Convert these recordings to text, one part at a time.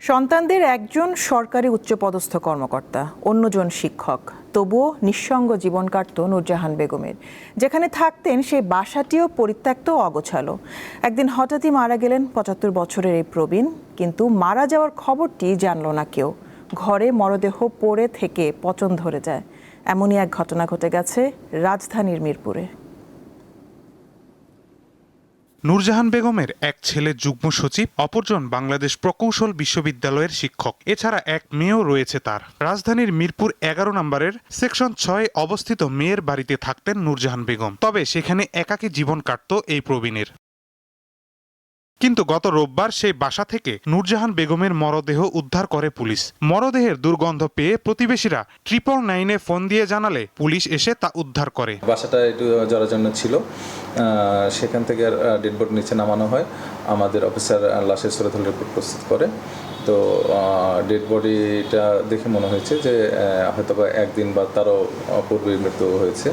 সন্তানদের একজন সরকারি উচ্চপদস্থ কর্মকর্তা, অন্যজন শিক্ষক। তবুও নিঃসঙ্গ জীবন কাটত নূরজাহান বেগমের। যেখানে থাকতেন সেই বাসাটিও পরিত্যক্ত ও অগোছালো। একদিন হঠাৎই মারা গেলেন ৭৫ বছরের এই প্রবীণ। কিন্তু মারা যাওয়ার খবরটি জানল না কেউ। ঘরে মরদেহ পড়ে থেকে পচন ধরে যায়। এমনই এক ঘটনা ঘটে গেছে রাজধানীর মিরপুরে। নূরজাহান বেগমের এক ছেলে যুগ্ম সচিব, অপরজন বাংলাদেশ প্রকৌশল বিশ্ববিদ্যালয়ের শিক্ষক। এছাড়া এক মেয়েও রয়েছে তার। রাজধানীর মিরপুর ১১ নম্বরের সেকশন ৬ অবস্থিত মেয়ের বাড়িতে থাকতেন নূরজাহান বেগম। তবে সেখানে একাকী জীবন কাটত এই প্রবীণের। কিন্তু গত রোববার সেই বাসা থেকে নূরজাহান বেগমের মরদেহ উদ্ধার করে পুলিশ। মরদেহের দুর্গন্ধ পেয়ে প্রতিবেশীরা 999-এ ফোন দিয়ে জানালে পুলিশ এসে তা উদ্ধার করে। বাসাটা একটু জরাজীর্ণ ছিল, সেখান থেকে ডেড বডি নিচে নামানো হয়। আমাদের অফিসার লাশের সুরতহাল রিপোর্ট প্রস্তুত করে। তো ডেড বডিটা দেখে মনে হয়েছে যে হয়তো বা একদিন বা তারও পূর্বে মৃত্যু হয়েছে।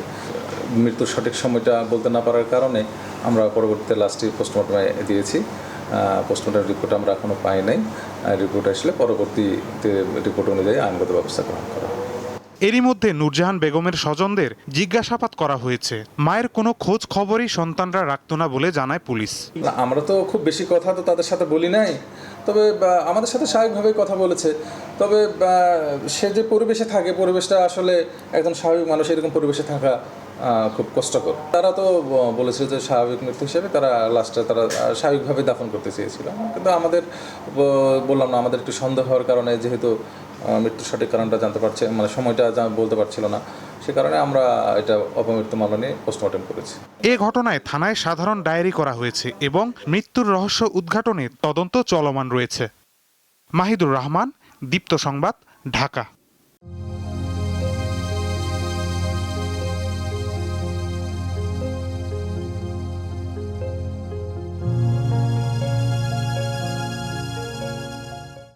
মৃত্যুর সঠিক সময়টা বলতে না পারার কারণে আমরা পরবর্তীতে লাস্টে পোস্টমর্টমে দিয়েছি। পোস্টমর্টম রিপোর্ট আমরা এখনও পাই নাই। রিপোর্ট আসলে পরবর্তীতে রিপোর্ট অনুযায়ী আইনগত ব্যবস্থা গ্রহণ করা হবে। এরই মধ্যে নূরজাহান বেগমের স্বজনদের জিজ্ঞাসাবাদ করা হয়েছে। মায়ের কোনো খোঁজ খবরই সন্তানরা রাখত না বলে জানায় পুলিশ। আমরা তো খুব বেশি কথা তো তাদের সাথে বলি নাই, তবে আমাদের সাথে স্বাভাবিকভাবেই কথা বলেছে। তবে সে যে পরিবেশে থাকে, পরিবেশটা আসলে একজন স্বাভাবিক মানুষ এরকম পরিবেশে থাকা খুব কষ্টকর। তারা তো বলেছে যে স্বাভাবিক মৃত্যু হিসেবে তারা লাশটা তারা স্বাভাবিকভাবে দাফন করতে চেয়েছিল। কিন্তু আমাদের বললাম না, আমাদের একটু সন্দেহ হওয়ার কারণে, যেহেতু মৃত্যুর সঠিক কারণটা জানতে পারছে, মানে সময়টা বলতে পারছিল না, সে কারণে আমরা এটা অপমৃত্যু মামলা নিয়ে পোস্টমর্টম করেছি। এ ঘটনায় থানায় সাধারণ ডায়েরি করা হয়েছে এবং মৃত্যুর রহস্য উদ্ঘাটনে তদন্ত চলমান রয়েছে। মাহিদুর রহমান, দীপ্ত সংবাদ, ঢাকা।